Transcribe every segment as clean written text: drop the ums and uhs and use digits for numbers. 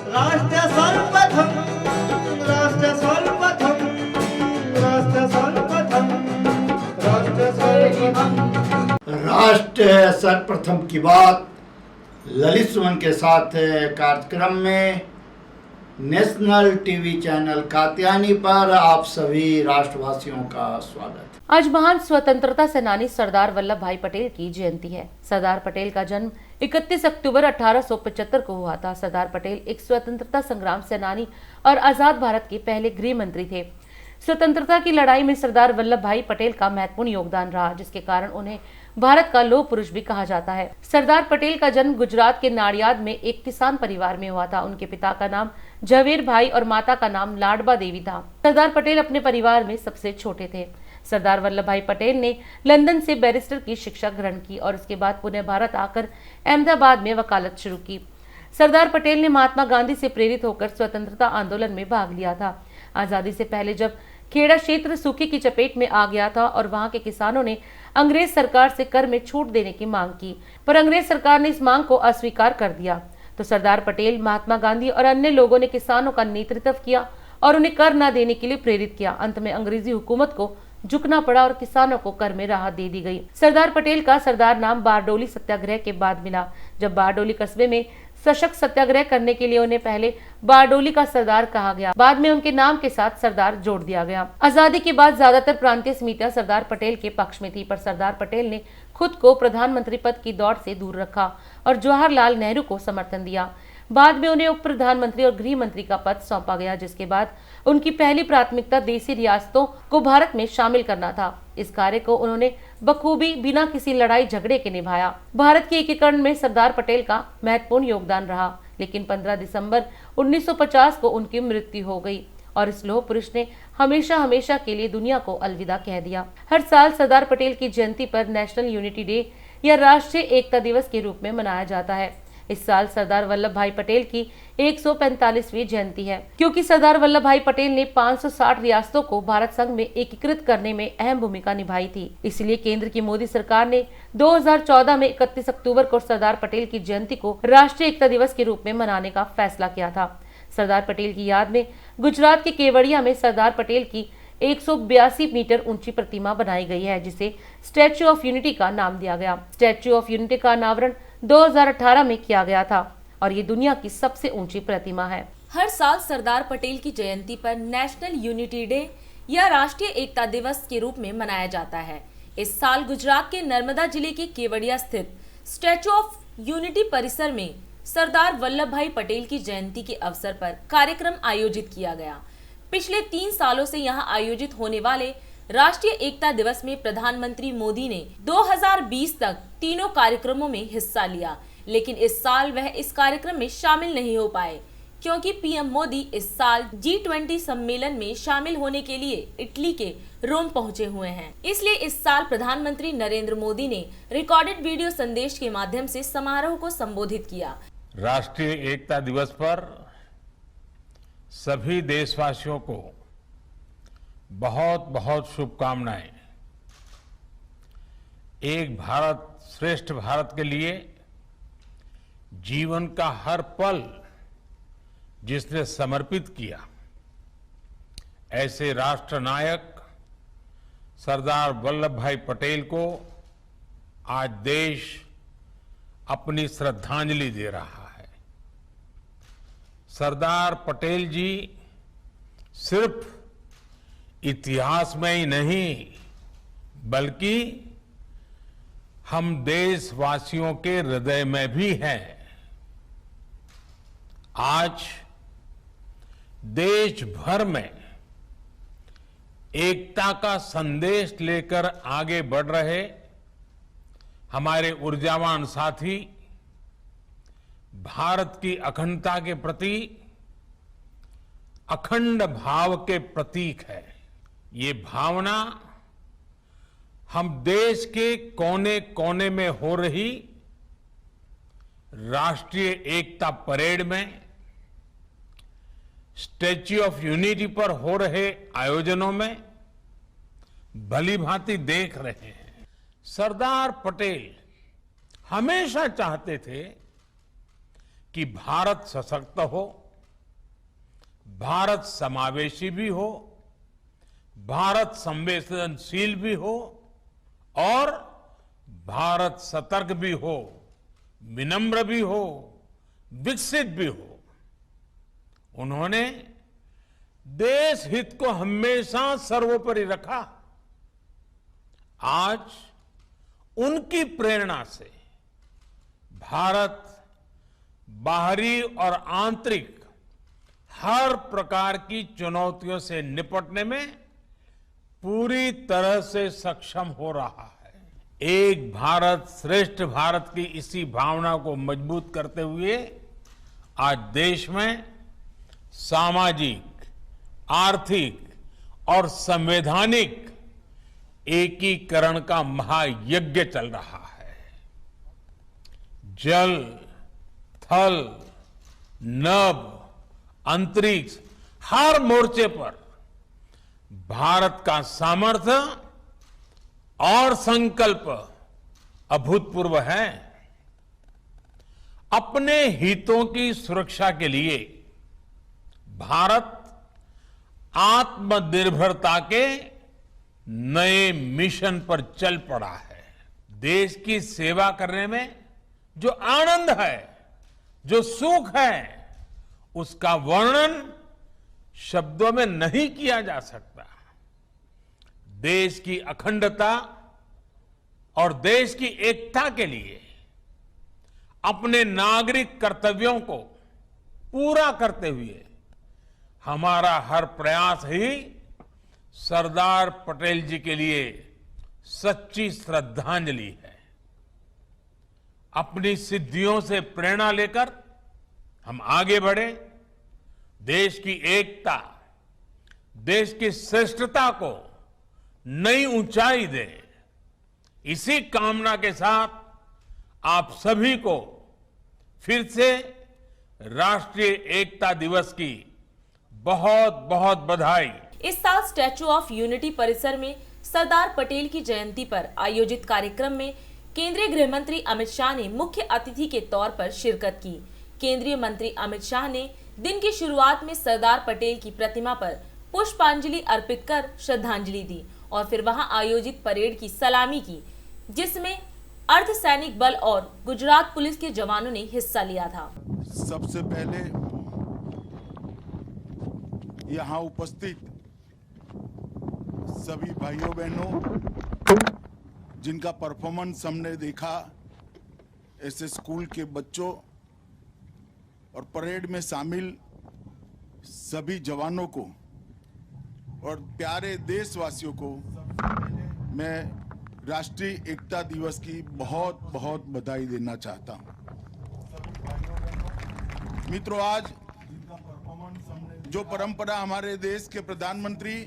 राष्ट्र सर्वप्रथम, राष्ट्र सर्वप्रथम, राष्ट्र सर्वप्रथम, राष्ट्र सर्वप्रथम। राष्ट्र सर्वप्रथम की बात ललित सुमन के साथ कार्यक्रम में नेशनल टीवी चैनल कात्यायनी पर आप सभी राष्ट्रवासियों का स्वागत। आज महान स्वतंत्रता सेनानी सरदार वल्लभ भाई पटेल की जयंती है। सरदार पटेल का जन्म 31 अक्टूबर 1875 को हुआ था। सरदार पटेल एक स्वतंत्रता संग्राम सेनानी और आजाद भारत के पहले गृह मंत्री थे। स्वतंत्रता की लड़ाई में सरदार वल्लभ भाई पटेल का महत्वपूर्ण योगदान रहा, जिसके कारण उन्हें भारत का लौह पुरुष भी कहा जाता है। सरदार पटेल का जन्म गुजरात के नाडियाद में एक किसान परिवार में हुआ था। उनके पिता का नाम झवेर भाई और माता का नाम लाडबा देवी था। सरदार पटेल अपने परिवार में सबसे छोटे थे। सरदार वल्लभ भाई पटेल ने लंदन से बैरिस्टर की शिक्षा ग्रहण की और उसके बाद पुनः भारत आकर अहमदाबाद में वकालत शुरू की। सरदार पटेल ने महात्मा गांधी से प्रेरित होकर स्वतंत्रता आंदोलन में भाग लिया था। आजादी से पहले जब खेड़ा क्षेत्र सूखे की चपेट में आ गया था और वहां के किसानों ने अंग्रेज सरकार से कर में छूट देने की मांग की, पर अंग्रेज सरकार ने इस मांग को अस्वीकार कर दिया, तो सरदार पटेल, महात्मा गांधी और अन्य लोगों ने किसानों का नेतृत्व किया और उन्हें कर न देने के लिए प्रेरित किया। अंत में अंग्रेजी हुकूमत को झुकना पड़ा और किसानों को कर में राहत दे दी गई। सरदार पटेल का सरदार नाम बारडोली सत्याग्रह के बाद मिला, जब बारडोली कस्बे में सशक्त सत्याग्रह करने के लिए उन्हें पहले बारडोली का सरदार कहा गया, बाद में उनके नाम के साथ सरदार जोड़ दिया गया। आजादी के बाद ज्यादातर प्रांतीय समितियां सरदार पटेल के पक्ष में थी, पर सरदार पटेल ने खुद को प्रधानमंत्री पद की दौड़ से दूर रखा और जवाहरलाल नेहरू को समर्थन दिया। बाद में उन्हें उप प्रधानमंत्री और गृह मंत्री का पद सौंपा गया, जिसके बाद उनकी पहली प्राथमिकता देशी रियासतों को भारत में शामिल करना था। इस कार्य को उन्होंने बखूबी बिना किसी लड़ाई झगड़े के निभाया। भारत के एकीकरण में सरदार पटेल का महत्वपूर्ण योगदान रहा, लेकिन 15 दिसंबर 1950 को उनकी मृत्यु हो गई और इस लौह पुरुष ने हमेशा हमेशा के लिए दुनिया को अलविदा कह दिया। हर साल सरदार पटेल की जयंती पर नेशनल यूनिटी डे या राष्ट्रीय एकता दिवस के रूप में मनाया जाता है। इस साल सरदार वल्लभ भाई पटेल की 145वीं जयंती है, क्योंकि सरदार वल्लभ भाई पटेल ने 560 रियासतों को भारत संघ में एकीकृत करने में अहम भूमिका निभाई थी। इसलिए केंद्र की मोदी सरकार ने 2014 में 31 अक्टूबर को सरदार पटेल की जयंती को राष्ट्रीय एकता दिवस के रूप में मनाने का फैसला किया था। सरदार पटेल की याद में गुजरात के केवड़िया में सरदार पटेल की 182 मीटर ऊंची प्रतिमा बनाई गई है, जिसे स्टैच्यू ऑफ यूनिटी का नाम दिया गया। स्टैच्यू ऑफ यूनिटी का अनावरण 2018 में किया गया था और ये दुनिया की सबसे ऊंची प्रतिमा है। हर साल सरदार पटेल की जयंती पर नेशनल यूनिटी डे या राष्ट्रीय एकता दिवस के रूप में मनाया जाता है। इस साल गुजरात के नर्मदा जिले के केवड़िया स्थित स्टैच्यू ऑफ यूनिटी परिसर में सरदार वल्लभ भाई पटेल की जयंती के अवसर पर कार्यक्रम आयोजित किया गया। पिछले 3 सालों से यहाँ आयोजित होने वाले राष्ट्रीय एकता दिवस में प्रधानमंत्री मोदी ने 2020 तक तीनों कार्यक्रमों में हिस्सा लिया, लेकिन इस साल वह इस कार्यक्रम में शामिल नहीं हो पाए, क्योंकि पीएम मोदी इस साल G20 सम्मेलन में शामिल होने के लिए इटली के रोम पहुंचे हुए हैं। इसलिए इस साल प्रधानमंत्री नरेंद्र मोदी ने रिकॉर्डेड वीडियो संदेश के माध्यम से समारोह को संबोधित किया। राष्ट्रीय एकता दिवस पर सभी देशवासियों को बहुत बहुत शुभकामनाएं। एक भारत श्रेष्ठ भारत के लिए जीवन का हर पल जिसने समर्पित किया, ऐसे राष्ट्र नायक सरदार वल्लभ भाई पटेल को आज देश अपनी श्रद्धांजलि दे रहा है। सरदार पटेल जी सिर्फ इतिहास में ही नहीं, बल्कि हम देशवासियों के हृदय में भी हैं। आज देश भर में एकता का संदेश लेकर आगे बढ़ रहे हमारे ऊर्जावान साथी भारत की अखंडता के प्रति अखंड भाव के प्रतीक है। ये भावना हम देश के कोने कोने में हो रही राष्ट्रीय एकता परेड में, स्टैच्यू ऑफ यूनिटी पर हो रहे आयोजनों में भली भांति देख रहे हैं। सरदार पटेल हमेशा चाहते थे कि भारत सशक्त हो, भारत समावेशी भी हो, भारत संवेदनशील भी हो और भारत सतर्क भी हो, विनम्र भी हो, विकसित भी हो। उन्होंने देश हित को हमेशा सर्वोपरि रखा। आज उनकी प्रेरणा से भारत बाहरी और आंतरिक हर प्रकार की चुनौतियों से निपटने में पूरी तरह से सक्षम हो रहा है। एक भारत श्रेष्ठ भारत की इसी भावना को मजबूत करते हुए आज देश में सामाजिक, आर्थिक और संवैधानिक एकीकरण का महायज्ञ चल रहा है। जल, थल, नभ, अंतरिक्ष, हर मोर्चे पर भारत का सामर्थ्य और संकल्प अभूतपूर्व है। अपने हितों की सुरक्षा के लिए भारत आत्मनिर्भरता के नए मिशन पर चल पड़ा है। देश की सेवा करने में जो आनंद है, जो सुख है, उसका वर्णन शब्दों में नहीं किया जा सकता। देश की अखंडता और देश की एकता के लिए अपने नागरिक कर्तव्यों को पूरा करते हुए हमारा हर प्रयास ही सरदार पटेल जी के लिए सच्ची श्रद्धांजलि है। अपनी सिद्धियों से प्रेरणा लेकर हम आगे बढ़े, देश की एकता, देश की श्रेष्ठता को नई ऊंचाई दे। इसी कामना के साथ आप सभी को फिर से राष्ट्रीय एकता दिवस की बहुत बहुत बधाई। इस साल स्टैच्यू ऑफ यूनिटी परिसर में सरदार पटेल की जयंती पर आयोजित कार्यक्रम में केंद्रीय गृह मंत्री अमित शाह ने मुख्य अतिथि के तौर पर शिरकत की। केंद्रीय मंत्री अमित शाह ने दिन की शुरुआत में सरदार पटेल की प्रतिमा पर पुष्पांजलि अर्पित कर श्रद्धांजलि दी और फिर वहां आयोजित परेड की सलामी की, जिसमें अर्धसैनिक बल और गुजरात पुलिस के जवानों ने हिस्सा लिया था। सबसे पहले यहाँ उपस्थित सभी भाइयों बहनों जिनका परफॉर्मेंस हमने देखा, ऐसे स्कूल के बच्चों और परेड में शामिल सभी जवानों को और प्यारे देशवासियों को मैं राष्ट्रीय एकता दिवस की बहुत बहुत बधाई देना चाहता हूं। मित्रों, आज जो परंपरा हमारे देश के प्रधानमंत्री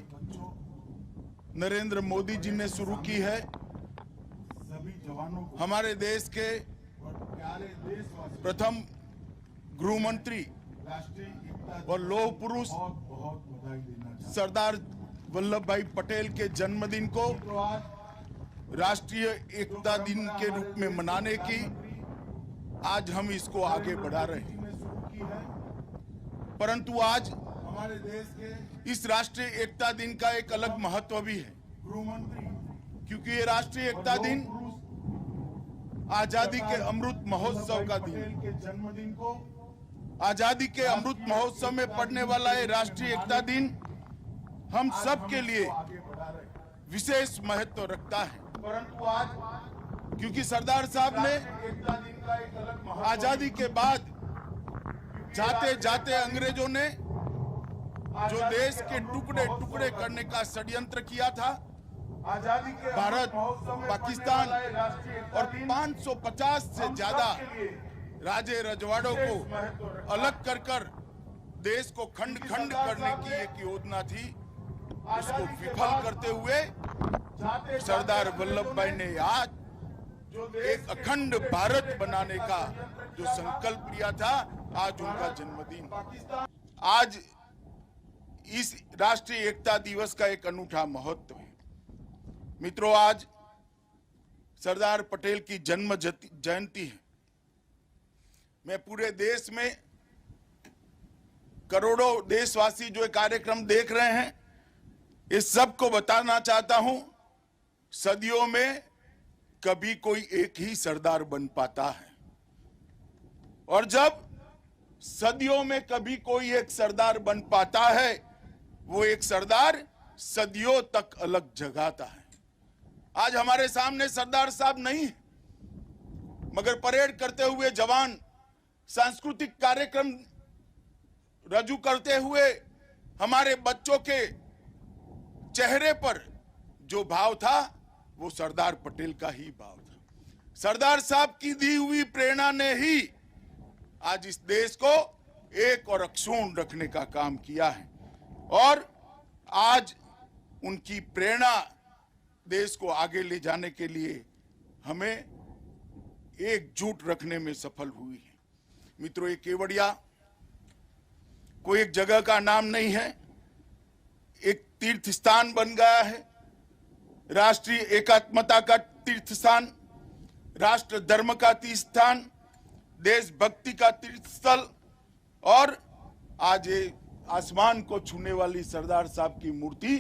नरेंद्र मोदी जी ने शुरू की है, हमारे देश के प्रथम गृह मंत्री और लौह पुरुष सरदार वल्लभ भाई पटेल के जन्मदिन को राष्ट्रीय एकता दिन के रूप में मनाने की आज हम इसको आगे बढ़ा रहे हैं। परंतु आज हमारे देश के इस राष्ट्रीय एकता दिन का एक अलग महत्व भी है, क्योंकि ये राष्ट्रीय एकता दिन आजादी के अमृत महोत्सव का दिन, आजादी के अमृत महोत्सव में पड़ने वाला ये राष्ट्रीय एकता दिन हम सब के लिए विशेष महत्व रखता है। परंतु आज क्योंकि सरदार साहब ने आजादी के बाद जाते जाते अंग्रेजों ने जो देश के टुकड़े टुकड़े करने का षड्यंत्र किया था, भारत, पाकिस्तान और 550 से ज्यादा राजे रजवाड़ों को अलग कर कर देश को खंड खंड करने की एक योजना थी, उसको विफल करते हुए सरदार वल्लभ भाई ने आज एक अखंड भारत बनाने का जो संकल्प लिया था, आज उनका जन्मदिन। आज इस राष्ट्रीय एकता दिवस का एक अनूठा महत्व है। मित्रों, आज सरदार पटेल की जन्म जयंती है। मैं पूरे देश में करोड़ों देशवासी जो ये कार्यक्रम देख रहे हैं, इस सब को बताना चाहता हूं, सदियों में कभी कोई एक ही सरदार बन पाता है, और जब सदियों में कभी कोई एक सरदार बन पाता है, वो एक सरदार सदियों तक अलग जगाता है। आज हमारे सामने सरदार साहब नहीं है, मगर परेड करते हुए जवान सांस्कृतिक कार्यक्रम रजू करते हुए हमारे बच्चों के चेहरे पर जो भाव था वो सरदार पटेल का ही भाव था। सरदार साहब की दी हुई प्रेरणा ने ही आज इस देश को एक और अक्षुण्ण रखने का काम किया है, और आज उनकी प्रेरणा देश को आगे ले जाने के लिए हमें एकजुट रखने में सफल हुई है। मित्रों, ये केवड़िया कोई एक जगह का नाम नहीं है, एक तीर्थ स्थान बन गया है, राष्ट्रीय एकात्मता का तीर्थ स्थान, राष्ट्र धर्म का तीर्थ स्थान, देशभक्ति का तीर्थ स्थल, और आज ये आसमान को छूने वाली सरदार साहब की मूर्ति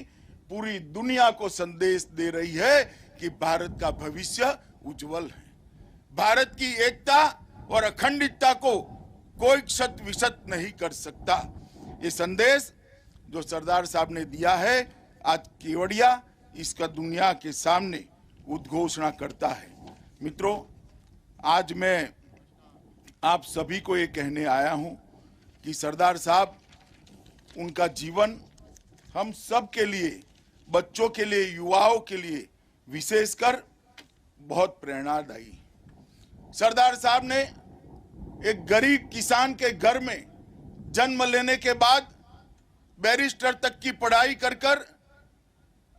पूरी दुनिया को संदेश दे रही है कि भारत का भविष्य उज्जवल है। भारत की एकता और अखंडता को कोई क्षत विक्षत नहीं कर सकता। ये संदेश जो सरदार साहब ने दिया है, आज केवड़िया इसका दुनिया के सामने उद्घोषणा करता है। मित्रों, आज मैं आप सभी को ये कहने आया हूं कि सरदार साहब, उनका जीवन हम सब के लिए, बच्चों के लिए, युवाओं के लिए विशेषकर बहुत प्रेरणादायी। सरदार साहब ने एक गरीब किसान के घर में जन्म लेने के बाद बैरिस्टर तक की पढ़ाई कर कर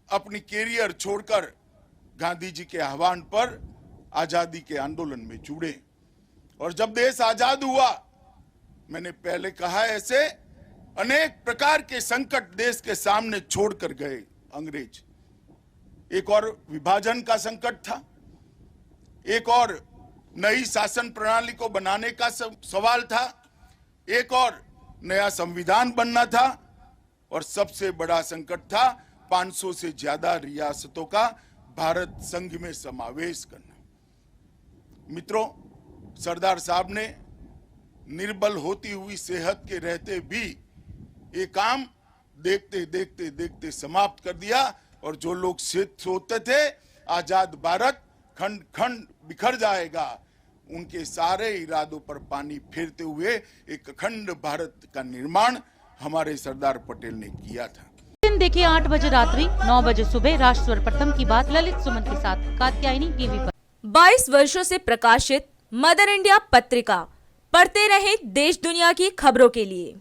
अपनी कैरियर छोड़कर गांधी जी के आह्वान पर आजादी के आंदोलन में जुड़े, और जब देश आजाद हुआ, मैंने पहले कहा, ऐसे अनेक प्रकार के संकट देश के सामने छोड़कर गए अंग्रेज। एक और विभाजन का संकट था, एक और नई शासन प्रणाली को बनाने का सवाल था, एक और नया संविधान बनना था, और सबसे बड़ा संकट था 500 से ज्यादा रियासतों का भारत संघ में समावेश करना। मित्रों, सरदार साहब ने निर्बल होती हुई सेहत के रहते भी ये काम देखते देखते देखते समाप्त कर दिया, और जो लोग सोचते थे आजाद भारत खंड खंड बिखर जाएगा, उनके सारे इरादों पर पानी फेरते हुए एक अखंड भारत का निर्माण हमारे सरदार पटेल ने किया था। दिन देखिए 8 बजे रात्रि 9 बजे सुबह राष्ट्र प्रथम की बात ललित सुमन के साथ कात्यायनी टीवी पर। 22 वर्षों से प्रकाशित मदर इंडिया पत्रिका, पढ़ते रहे देश दुनिया की खबरों के लिए।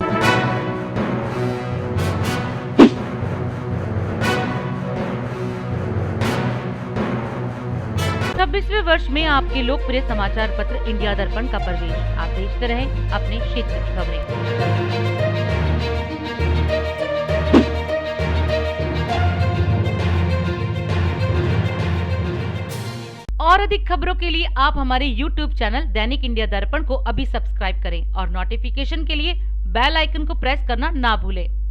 26वें वर्ष में आपके लोकप्रिय समाचार पत्र इंडिया दर्पण का प्रवेश। आप देखते रहें अपने क्षेत्र की खबरें। और अधिक खबरों के लिए आप हमारे YouTube चैनल दैनिक इंडिया दर्पण को अभी सब्सक्राइब करें और नोटिफिकेशन के लिए बेल आइकन को प्रेस करना ना भूलें।